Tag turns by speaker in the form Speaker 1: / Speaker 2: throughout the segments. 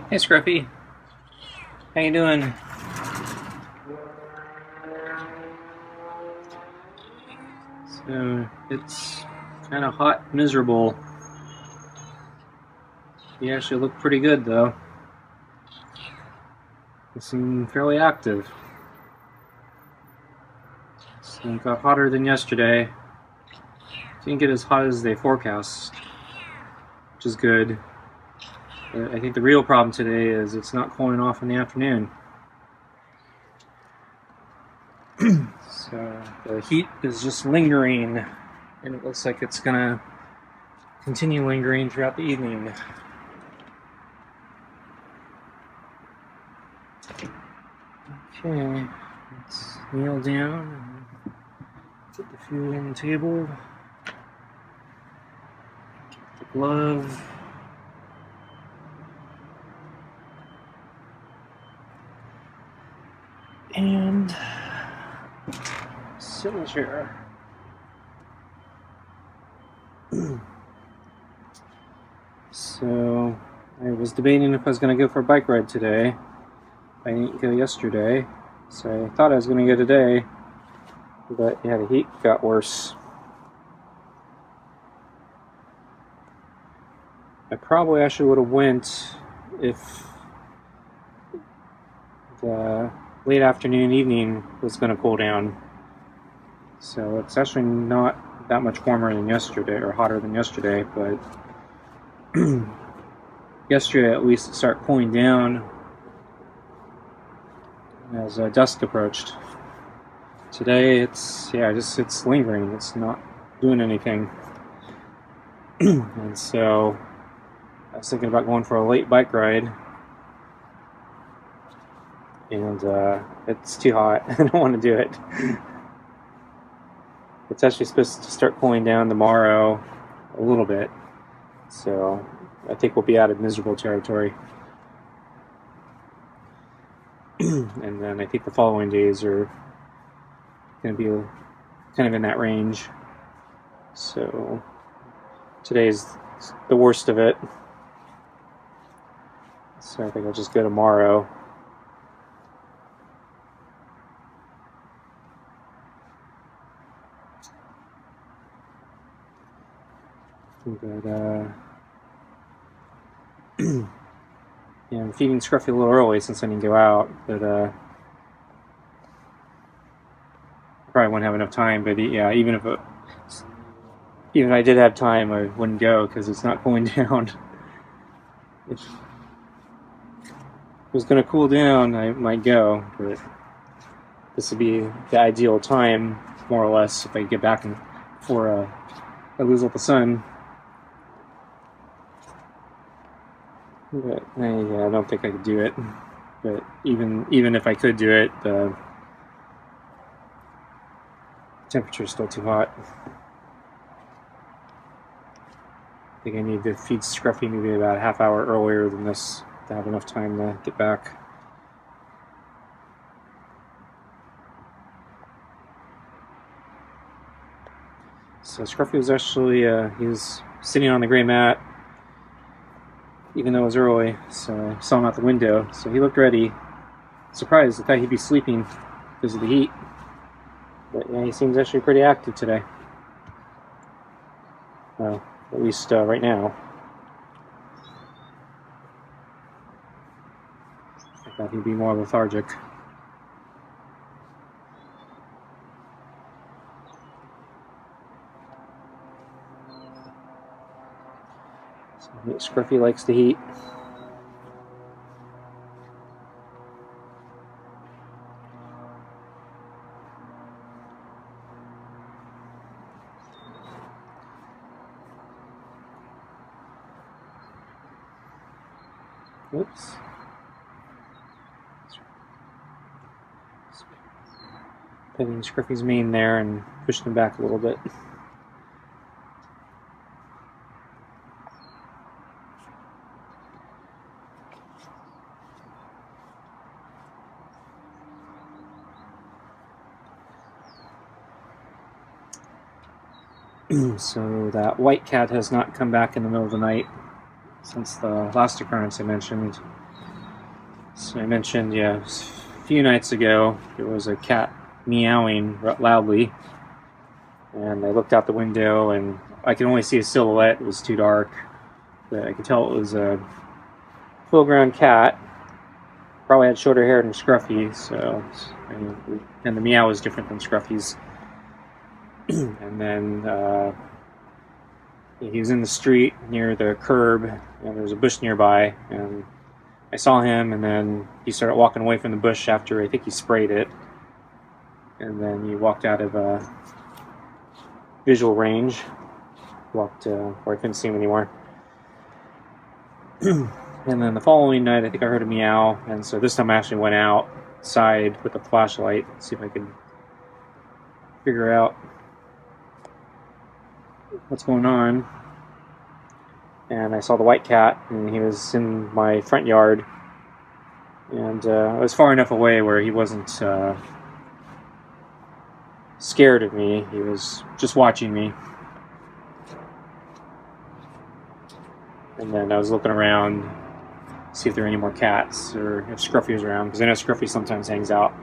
Speaker 1: Hey Scruffy, how you doing? So it's kind of hot, miserable. You actually look pretty good though. You seem fairly active. So it got hotter than yesterday. Didn't get as hot as they forecast, which is good. But I think the real problem today is it's not cooling off in the afternoon. So the heat is just lingering, and it looks like it's gonna continue lingering throughout the evening. Okay, let's kneel down and put the food on the table. Get the glove. And sit in the chair. So I was debating if I was going to go for a bike ride today. I didn't go yesterday, so I thought I was going to go today, but yeah, the heat got worse. I probably actually would have went if the late afternoon, evening was going to cool down. So it's actually not that much warmer than yesterday, or hotter than yesterday, but yesterday at least it started cooling down as dusk approached. Today it's lingering. It's not doing anything. And so I was thinking about going for a late bike ride, and it's too hot. I don't want to do it. It's actually supposed to start cooling down tomorrow a little bit, so I think we'll be out of miserable territory. And then I think the following days are going to be kind of in that range. So today's the worst of it. So I think I'll just go tomorrow. But yeah, I'm feeding Scruffy a little early since I didn't go out, but probably wouldn't have enough time. But yeah, even if I did have time, I wouldn't go because it's not cooling down. If it was going to cool down, I might go, but this would be the ideal time, more or less, if I get back before I lose all the sun. But yeah, I don't think I could do it. But even if I could do it, the temperature is still too hot. I think I need to feed Scruffy maybe about a half hour earlier than this to have enough time to get back. So Scruffy was actually he was sitting on the gray mat, even though it was early, so I saw him out the window. So he looked ready. Surprised, I thought he'd be sleeping because of the heat. But yeah, he seems actually pretty active today. Well, at least right now. I thought he'd be more lethargic. So Scruffy likes the heat. Oops. Petting Scruffy's mane there and pushed him back a little bit. So that white cat has not come back in the middle of the night since the last occurrence I mentioned. So I mentioned, yeah, a few nights ago there was a cat meowing loudly, and I looked out the window and I could only see a silhouette. It was too dark, but I could tell it was a full-grown cat. Probably had shorter hair than Scruffy, so and the meow was different than Scruffy's. And then he was in the street near the curb, and there was a bush nearby, and I saw him, and then he started walking away from the bush after I think he sprayed it, and then he walked out of visual range, walked where I couldn't see him anymore. And then the following night, I think I heard a meow, and so this time I actually went outside with a flashlight, see if I could figure out what's going on. And I saw the white cat, and he was in my front yard, and I was far enough away where he wasn't scared of me. He was just watching me. And then I was looking around, see if there were any more cats, or if Scruffy was around, because I know Scruffy sometimes hangs out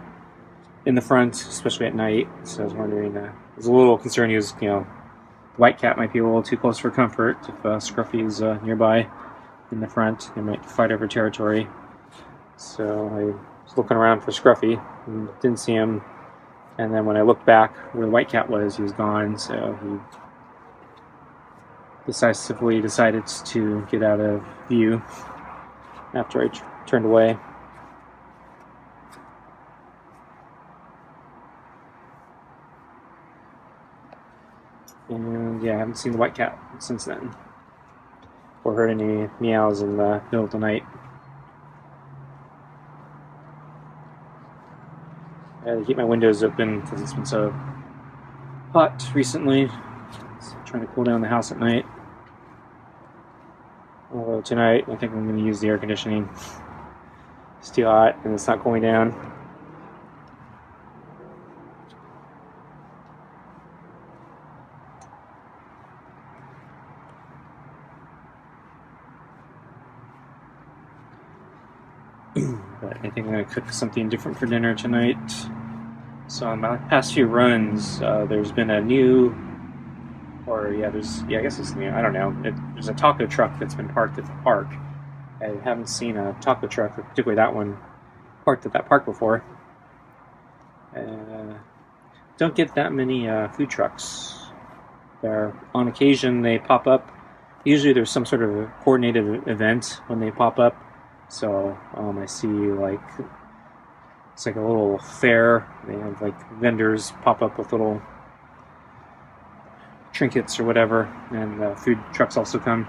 Speaker 1: in the front, especially at night. So I was wondering, I was a little concerned he was, the white cat might be a little too close for comfort. If Scruffy is nearby in the front, they might fight over territory. So I was looking around for Scruffy and didn't see him. And then when I looked back where the white cat was, he was gone. So he decisively decided to get out of view after I turned away. And yeah, I haven't seen the white cat since then, or heard any meows in the middle of the night. I had to keep my windows open because it's been so hot recently. So trying to cool down the house at night. Although tonight, I think I'm going to use the air conditioning. It's too hot and it's not cooling down. But I think I'm going to cook something different for dinner tonight. So on my past few runs, there's been a new, I guess it's new, I don't know. There's a taco truck that's been parked at the park. I haven't seen a taco truck, particularly that one, parked at that park before. Don't get that many food trucks there. On occasion they pop up. Usually there's some sort of a coordinated event when they pop up. So I see it's like a little fair. They have vendors pop up with little trinkets or whatever, and food trucks also come.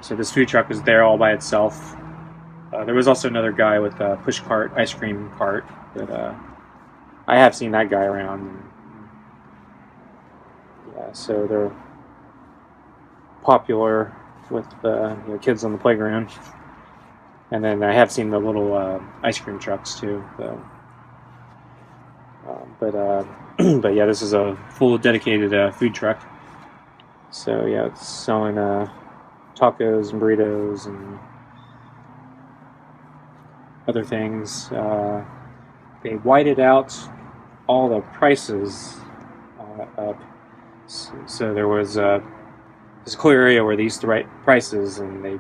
Speaker 1: So this food truck was there all by itself. There was also another guy with a push cart, ice cream cart, but I have seen that guy around. Yeah, so they're popular with kids on the playground. And then I have seen the little ice cream trucks too. So. But yeah, this is a full dedicated food truck. So yeah, it's selling tacos and burritos and other things. They whited out all the prices up. So there was there's a clear area where they used to write prices, and they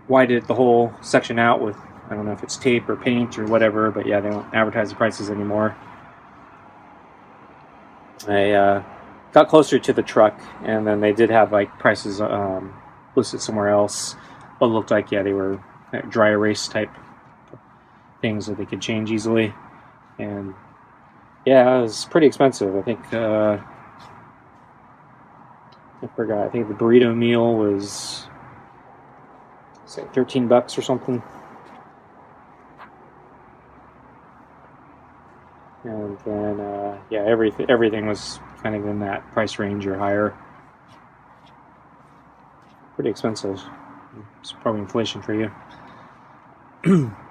Speaker 1: whited the whole section out with, I don't know if it's tape or paint or whatever, but yeah, they don't advertise the prices anymore. I got closer to the truck, and then they did have prices listed somewhere else. But it looked like, yeah, they were dry erase type things that they could change easily. And yeah, it was pretty expensive. I think I forgot. I think the burrito meal was $13 or something. And then yeah, everything was kind of in that price range or higher. Pretty expensive. It's probably inflation for you.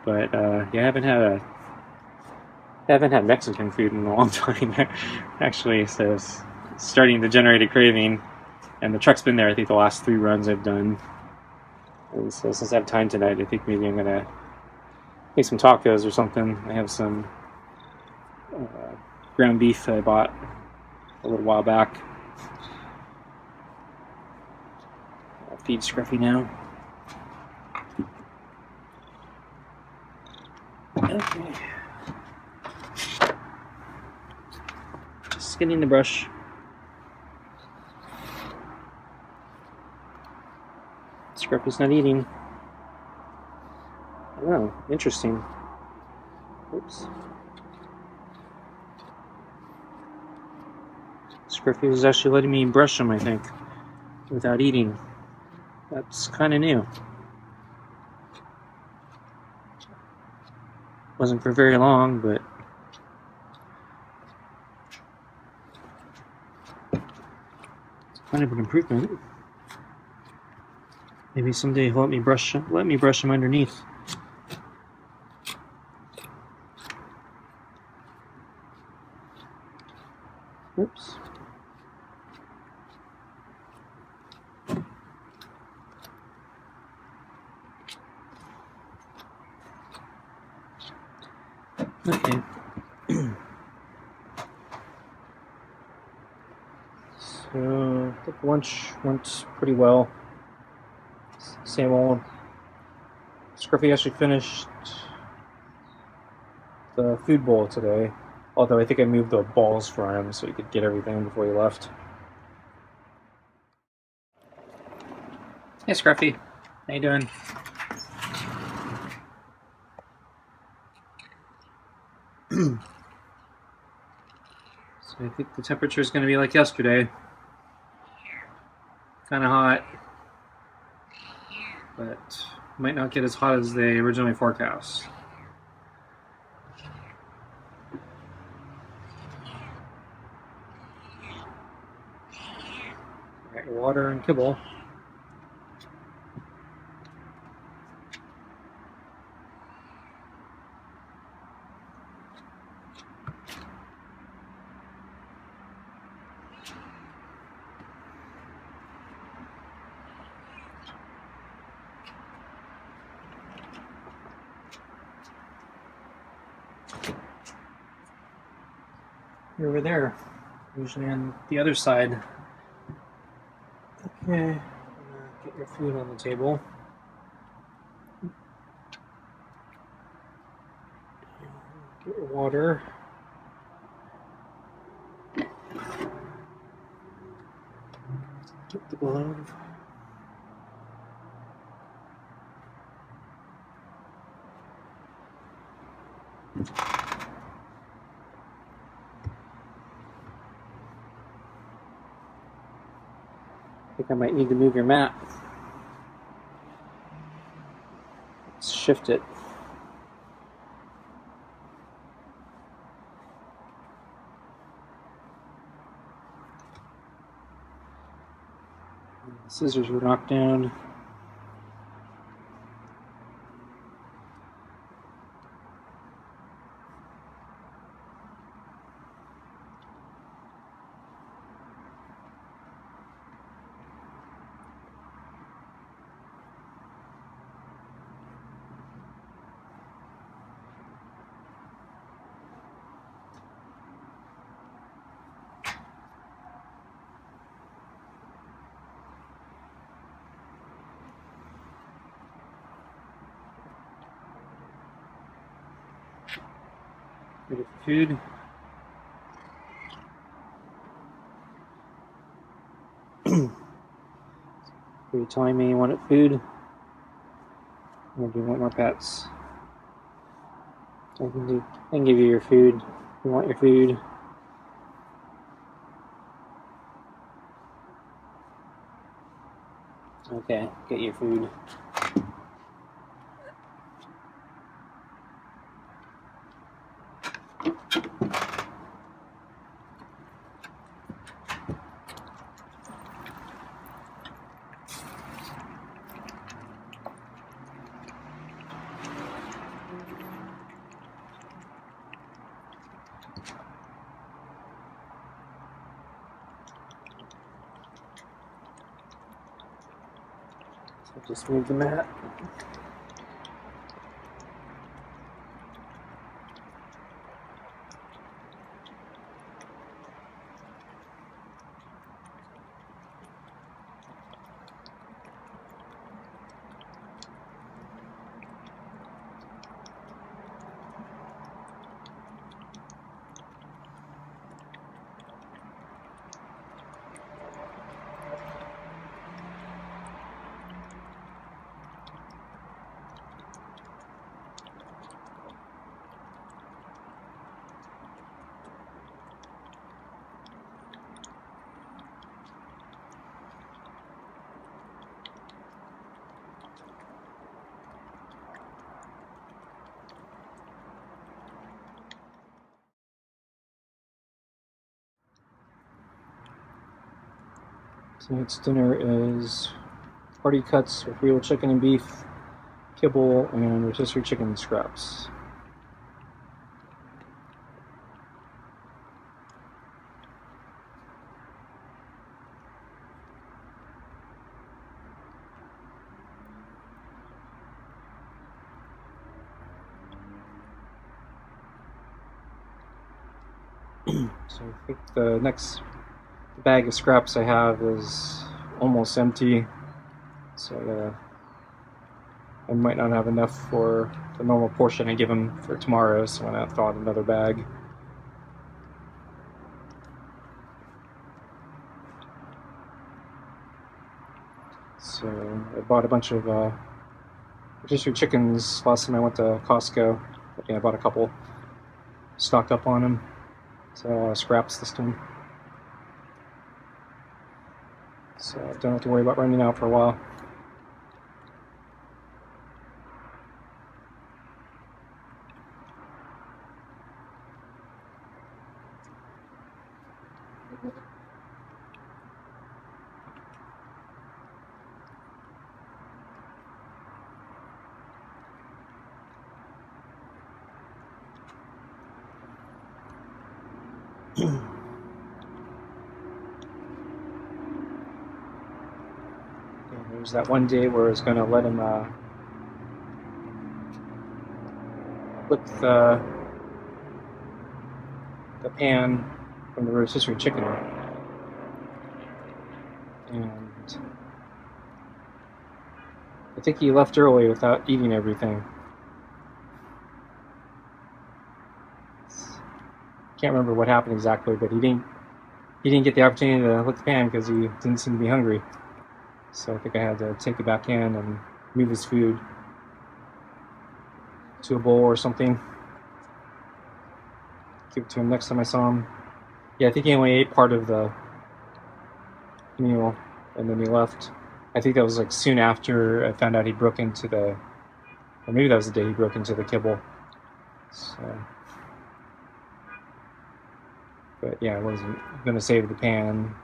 Speaker 1: But yeah, I haven't had Mexican food in a long time actually, so it's starting to generate a craving. And the truck's been there, I think, the last 3 runs I've done. And so since I have time tonight, I think maybe I'm gonna make some tacos or something. I have some ground beef that I bought a little while back. I'll feed Scruffy now. Okay. Just getting the brush. Scruffy's not eating. Oh, interesting. Oops. Scruffy was actually letting me brush him, I think, without eating. That's kind of new. Wasn't for very long, but it's kind of an improvement. Maybe someday he'll let me brush him underneath. Oops. Okay. So I think lunch went pretty well. Same old. Scruffy actually finished the food bowl today, although I think I moved the balls for him so he could get everything before he left. Hey Scruffy, how you doing? So I think the temperature is going to be like yesterday. Kind of hot, but might not get as hot as they originally forecast. Got your water and kibble. You're over there, usually on the other side. Okay, get your food on the table. Get your water. Get the glove. I think I might need to move your mat. Let's shift it. The scissors were knocked down. Ready for food. Are you telling me you wanted food? Or do you want more pets? I can give you your food. You want your food? Okay, get your food. I'll just move the mat. Tonight's dinner is party cuts with real chicken and beef, kibble, and rotisserie chicken scraps. So I think the next bag of scraps I have is almost empty, so I might not have enough for the normal portion I give them for tomorrow, so I'm going to thaw out another bag. So I bought a bunch of rotisserie chickens last time I went to Costco. I think I bought a couple, stocked up on them, so scraps this time. So I don't have to worry about running out for a while. There's that one day where I was going to let him lick the pan from the rotisserie chicken, and I think he left early without eating everything. Can't remember what happened exactly, but he didn't get the opportunity to lick the pan because he didn't seem to be hungry. So I think I had to take it back in and move his food to a bowl or something. Give it to him next time I saw him. Yeah, I think he only ate part of the meal and then he left. I think that was like soon after I found out he broke into or maybe that was the day he broke into the kibble. So, but yeah, I wasn't going to save the pan.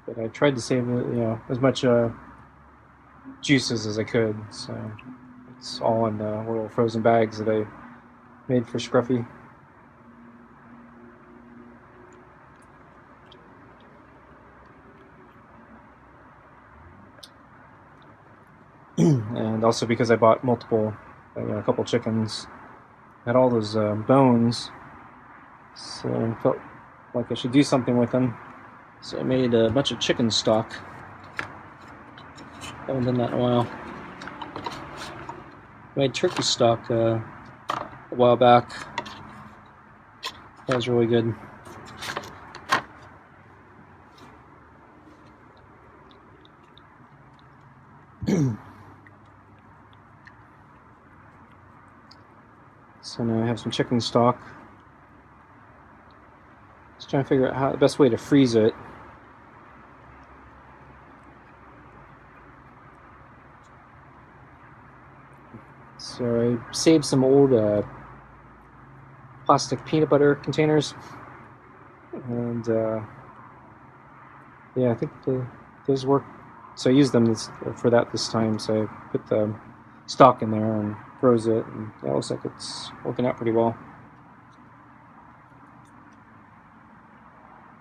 Speaker 1: But I tried to save it, as much juices as I could. So it's all in the little frozen bags that I made for Scruffy. And also because I bought multiple, a couple chickens, had all those bones, so I felt like I should do something with them. So I made a bunch of chicken stock. Haven't done that in a while. I made turkey stock a while back. That was really good. So now I have some chicken stock. Just trying to figure out the best way to freeze it. So I saved some old plastic peanut butter containers, and yeah, I think those work. So I used them for that this time. So I put the stock in there and froze it, and that looks like it's working out pretty well.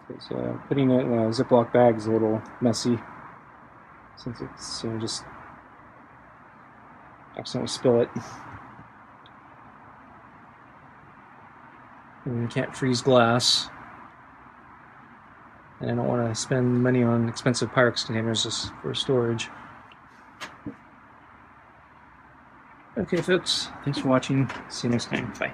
Speaker 1: Because putting it in a Ziploc bag is a little messy, since it's just accidentally spill it. And you can't freeze glass. And I don't want to spend money on expensive Pyrex containers just for storage. Okay, folks, thanks for watching. See you next time. Bye.